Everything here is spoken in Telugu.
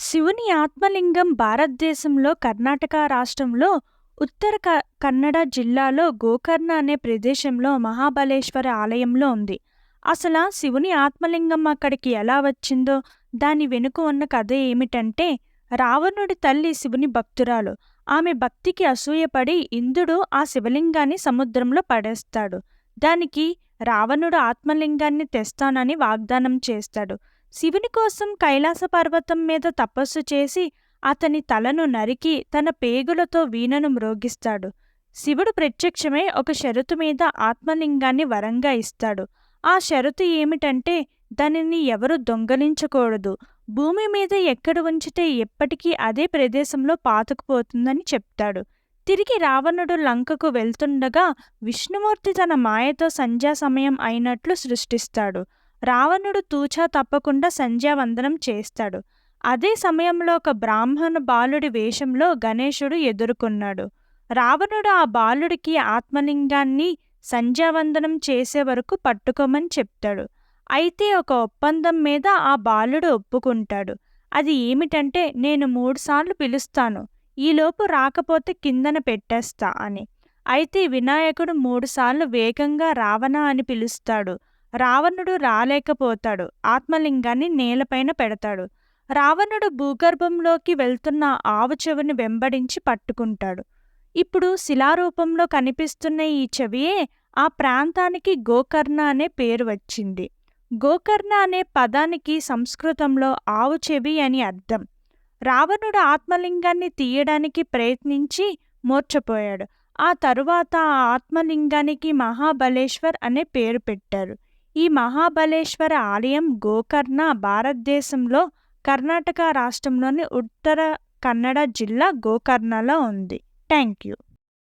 శివుని ఆత్మలింగం భారతదేశంలో కర్ణాటక రాష్ట్రంలో ఉత్తర కన్నడ జిల్లాలో గోకర్ణ అనే ప్రదేశంలో మహాబలేశ్వర ఆలయంలో ఉంది. అసలా శివుని ఆత్మలింగం అక్కడికి ఎలా వచ్చిందో దాని వెనుక ఉన్న కథ ఏమిటంటే, రావణుడి తల్లి శివుని భక్తురాలు. ఆమె భక్తికి అసూయపడి ఇంద్రుడు ఆ శివలింగాన్ని సముద్రంలో పడేస్తాడు. దానికి రావణుడు ఆత్మలింగాన్ని తెస్తానని వాగ్దానం చేస్తాడు. శివుని కోసం కైలాస పర్వతం మీద తపస్సు చేసి అతని తలను నరికి తన పేగులతో వీణను మ్రోగిస్తాడు. శివుడు ప్రత్యక్షమై ఒక షరతు మీద ఆత్మలింగాన్ని వరంగా ఇస్తాడు. ఆ షరతు ఏమిటంటే, దానిని ఎవరు దొంగలించకూడదు, భూమి మీద ఎక్కడ ఉంచితే ఎప్పటికీ అదే ప్రదేశంలో పాతుకుపోతుందని చెప్తాడు. తిరిగి రావణుడు లంకకు వెళ్తుండగా విష్ణుమూర్తి తన మాయతో సంధ్యా సమయం అయినట్లు సృష్టిస్తాడు. రావణుడు తూచా తప్పకుండా సంధ్యావందనం చేస్తాడు. అదే సమయంలో ఒక బ్రాహ్మణ బాలుడి వేషంలో గణేశుడు ఎదుర్కొన్నాడు. రావణుడు ఆ బాలుడికి ఆత్మలింగాన్ని సంధ్యావందనం చేసే వరకు పట్టుకోమని చెప్తాడు. అయితే ఒక ఒప్పందం మీద ఆ బాలుడు ఒప్పుకుంటాడు. అది ఏమిటంటే, నేను 3 సార్లు పిలుస్తాను, ఈలోపు రాకపోతే కిందన పెట్టేస్తా అని. అయితే వినాయకుడు 3 సార్లు వేగంగా రావణ అని పిలుస్తాడు. రావణుడు రాలేకపోతాడు. ఆత్మలింగాన్ని నేలపైన పెడతాడు. రావణుడు భూగర్భంలోకి వెళ్తున్న ఆవు చెవిని వెంబడించి పట్టుకుంటాడు. ఇప్పుడు శిలారూపంలో కనిపిస్తున్న ఈ చెవియే ఆ ప్రాంతానికి గోకర్ణ అనే పేరు వచ్చింది. గోకర్ణ అనే పదానికి సంస్కృతంలో ఆవు చెవి అని అర్థం. రావణుడు ఆత్మలింగాన్ని తీయడానికి ప్రయత్నించి మూర్ఛపోయాడు. ఆ తరువాత ఆ ఆత్మలింగానికి మహాబలేశ్వర్ అనే పేరు పెట్టారు. ఈ మహాబలేశ్వర ఆలయం గోకర్ణ భారతదేశంలో కర్ణాటక రాష్ట్రంలోని ఉత్తర కన్నడ జిల్లా గోకర్ణలో ఉంది. Thank you.